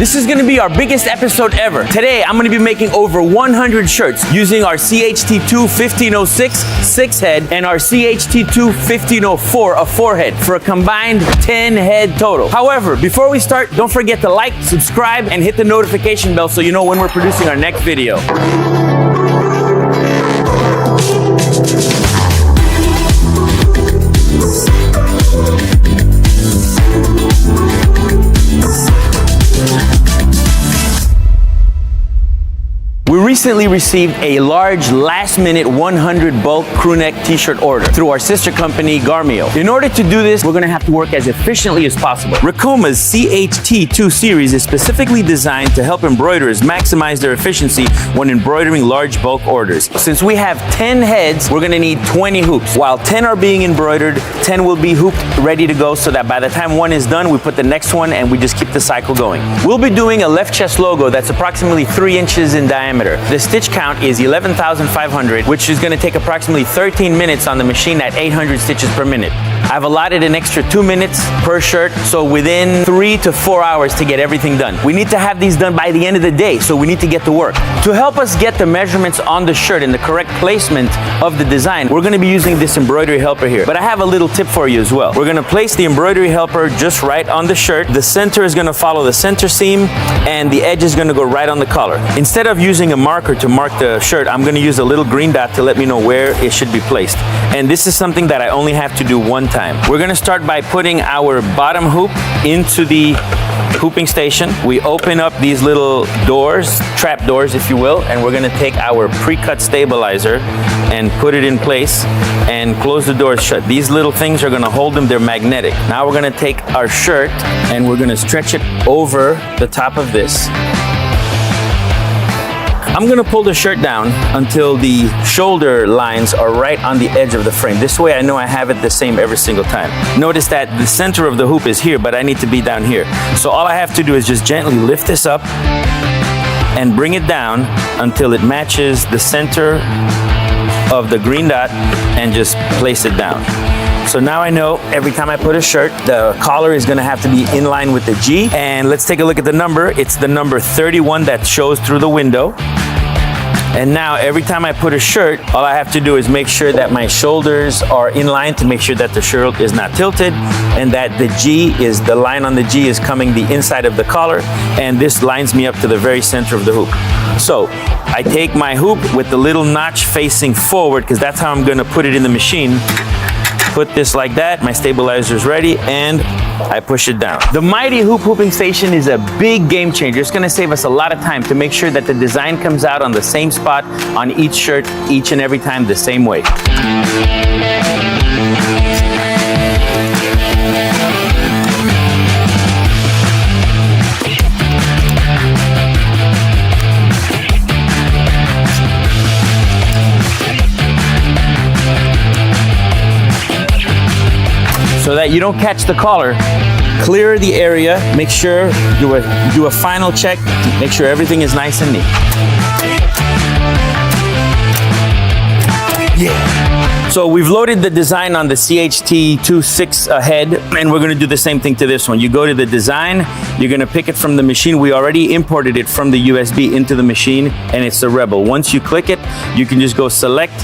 This is gonna be our biggest episode ever. Today, I'm gonna be making over 100 shirts using our CHT2 1506 6 head and our CHT2 1504 a 4 head for a combined 10 head total. However, before we start, don't forget to like, subscribe, and hit the notification bell so you know when we're producing our next video. We recently received a large last-minute 100 bulk crewneck t-shirt order through our sister company, Garmio. In order to do this, we're gonna have to work as efficiently as possible. Ricoma's CHT2 series is specifically designed to help embroiderers maximize their efficiency when embroidering large bulk orders. Since we have 10 heads, we're gonna need 20 hoops. While 10 are being embroidered, 10 will be hooped ready to go so that by the time one is done, we put the next one and we just keep the cycle going. We'll be doing a left chest logo that's approximately 3 inches in diameter. The stitch count is 11,500, which is going to take approximately 13 minutes on the machine at 800 stitches per minute. I've allotted an extra 2 minutes per shirt, so within 3 to 4 hours to get everything done. We need to have these done by the end of the day, so we need to get to work. To help us get the measurements on the shirt and the correct placement of the design, we're going to be using this embroidery helper here. But I have a little tip for you as well. We're going to place the embroidery helper just right on the shirt. The center is going to follow the center seam, and the edge is going to go right on the collar. Instead of using a marker to mark the shirt, I'm going to use a little green dot to let me know where it should be placed. And this is something that I only have to do one time. We're going to start by putting our bottom hoop into the hooping station. We open up these little doors, trap doors if you will, and we're going to take our pre-cut stabilizer and put it in place and close the doors shut. These little things are going to hold them, they're magnetic. Now we're going to take our shirt and we're going to stretch it over the top of this. I'm gonna pull the shirt down until the shoulder lines are right on the edge of the frame. This way I know I have it the same every single time. Notice that the center of the hoop is here, but I need to be down here. So all I have to do is just gently lift this up and bring it down until it matches the center of the green dot and just place it down. So now I know every time I put a shirt, the collar is gonna have to be in line with the G. And let's take a look at the number. It's the number 31 that shows through the window. And now every time I put a shirt, all I have to do is make sure that my shoulders are in line to make sure that the shirt is not tilted and that the line on the G is coming the inside of the collar, and this lines me up to the very center of the hoop. So I take my hoop with the little notch facing forward because that's how I'm gonna put it in the machine. Put this like that, my stabilizer is ready, and I push it down. The Mighty Hoop Hooping Station is a big game changer. It's gonna save us a lot of time to make sure that the design comes out on the same spot on each shirt, each and every time the same way. So that you don't catch the collar, clear the area, make sure, do a final check, make sure everything is nice and neat. Yeah. So we've loaded the design on the CHT2 6 head, and we're gonna do the same thing to this one. You go to the design, you're gonna pick it from the machine. We already imported it from the USB into the machine, and it's the Rebel. Once you click it, you can just go select.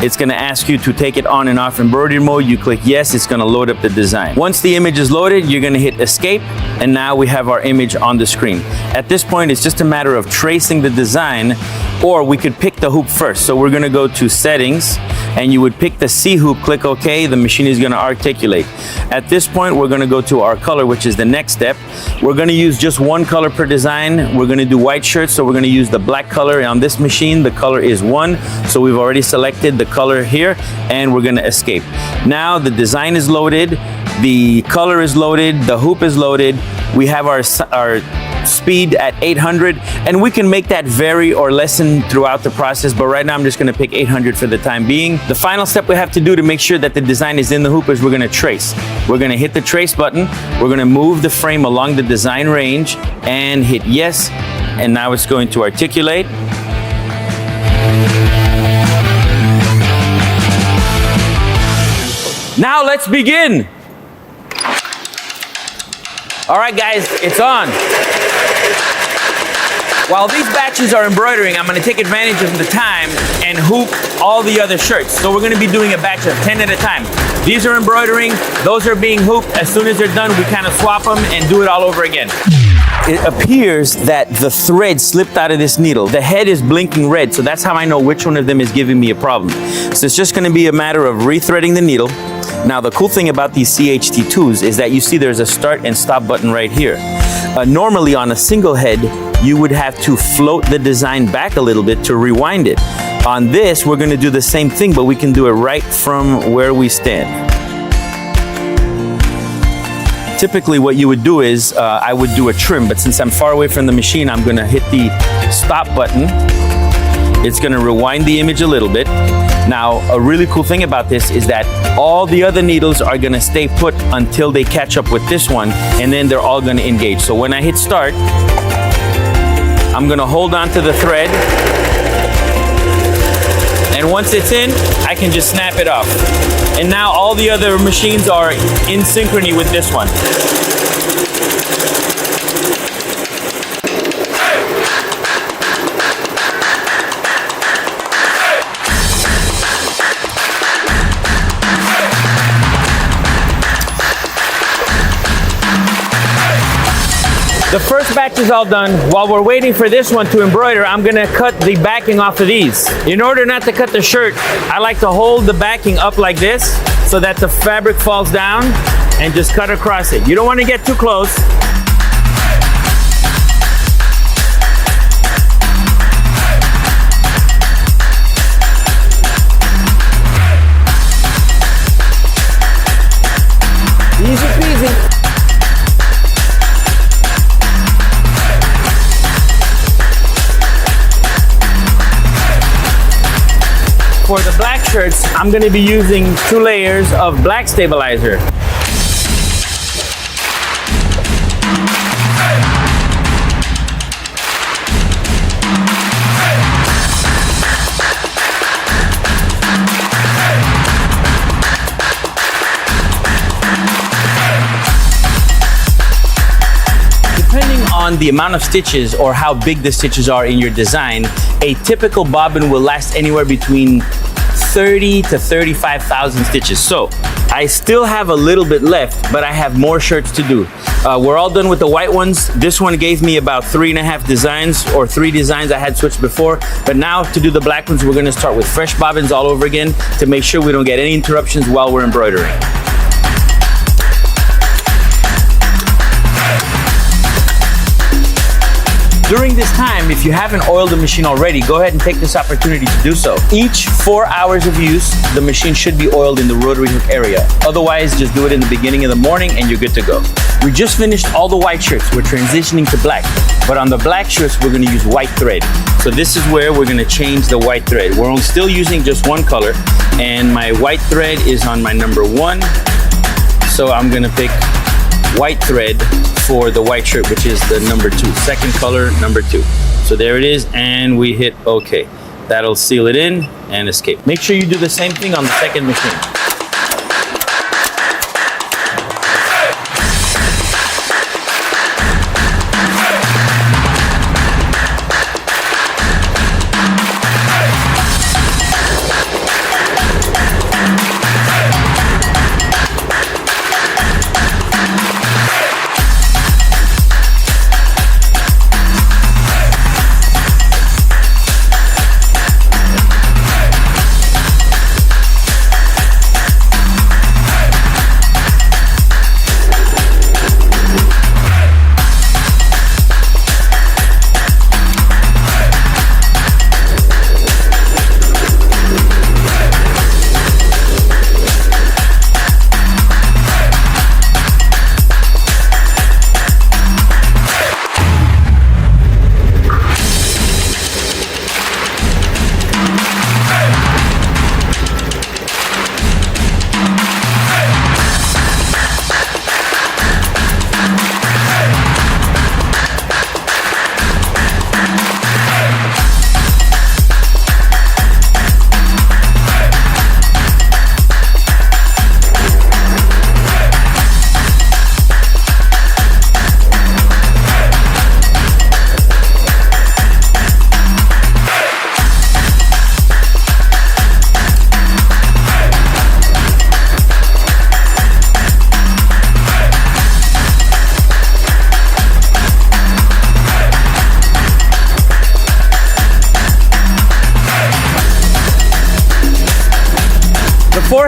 It's gonna ask you to take it on and off embroidery mode. You click yes, it's gonna load up the design. Once the image is loaded, you're gonna hit escape, and now we have our image on the screen. At this point, it's just a matter of tracing the design, or we could pick the hoop first. So we're gonna go to settings, and you would pick the C hoop, click OK, the machine is gonna articulate. At this point, we're gonna go to our color, which is the next step. We're gonna use just one color per design. We're gonna do white shirts, so we're gonna use the black color. On this machine, the color is 1, so we've already selected the color here, and we're gonna escape. Now the design is loaded, the color is loaded, the hoop is loaded. We have our speed at 800, and we can make that vary or lessen throughout the process, but right now I'm just gonna pick 800 for the time being. The final step we have to do to make sure that the design is in the hoop is we're gonna trace. We're gonna hit the trace button, we're gonna move the frame along the design range and hit yes, and now it's going to articulate. Now let's begin. All right, guys, it's on. While these batches are embroidering, I'm gonna take advantage of the time and hoop all the other shirts. So we're gonna be doing a batch of 10 at a time. These are embroidering, those are being hooped. As soon as they're done, we kind of swap them and do it all over again. It appears that the thread slipped out of this needle. The head is blinking red, so that's how I know which one of them is giving me a problem. So it's just gonna be a matter of rethreading the needle. Now, the cool thing about these CHT2s is that you see there's a start and stop button right here. Normally on a single head, you would have to float the design back a little bit to rewind it. On this, we're gonna do the same thing, but we can do it right from where we stand. Typically what you would do is, I would do a trim, but since I'm far away from the machine, I'm gonna hit the stop button. It's gonna rewind the image a little bit. Now, a really cool thing about this is that all the other needles are gonna stay put until they catch up with this one, and then they're all gonna engage. So when I hit start, I'm gonna hold on to the thread, and once it's in, I can just snap it off. And now all the other machines are in synchrony with this one. The first batch is all done. While we're waiting for this one to embroider, I'm gonna cut the backing off of these. In order not to cut the shirt, I like to hold the backing up like this so that the fabric falls down and just cut across it. You don't wanna get too close. Easy peasy. For the black shirts, I'm gonna be using 2 layers of black stabilizer. Depending on the amount of stitches or how big the stitches are in your design, a typical bobbin will last anywhere between 30 to 35,000 stitches. So I still have a little bit left, but I have more shirts to do. We're all done with the white ones. This one gave me about 3.5 designs, or 3 designs I had switched before. But now to do the black ones, we're gonna start with fresh bobbins all over again to make sure we don't get any interruptions while we're embroidering. During this time, if you haven't oiled the machine already, go ahead and take this opportunity to do so. Each 4 hours of use, the machine should be oiled in the rotary hook area. Otherwise, just do it in the beginning of the morning and you're good to go. We just finished all the white shirts. We're transitioning to black. But on the black shirts, we're gonna use white thread. So this is where we're gonna change the white thread. We're still using just one color, and my white thread is on my number 1. So I'm gonna pick white thread for the white shirt, which is the number 2, second color, number 2. So there it is, and we hit OK. That'll seal it in and escape. Make sure you do the same thing on the second machine.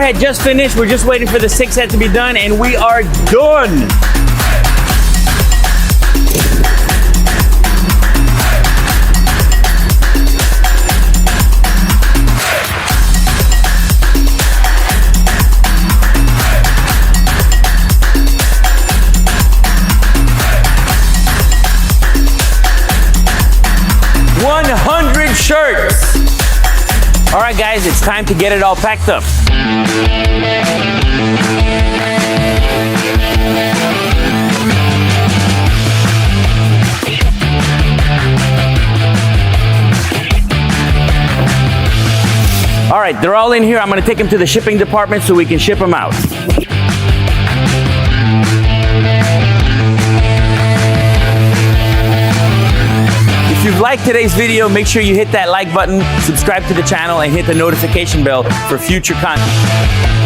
had just finished. We're just waiting for the 6 set to be done, and we are done. Shirts. All right, guys, it's time to get it all packed up. All right, they're all in here. I'm going to take them to the shipping department so we can ship them out. If you've liked today's video, make sure you hit that like button, subscribe to the channel, and hit the notification bell for future content.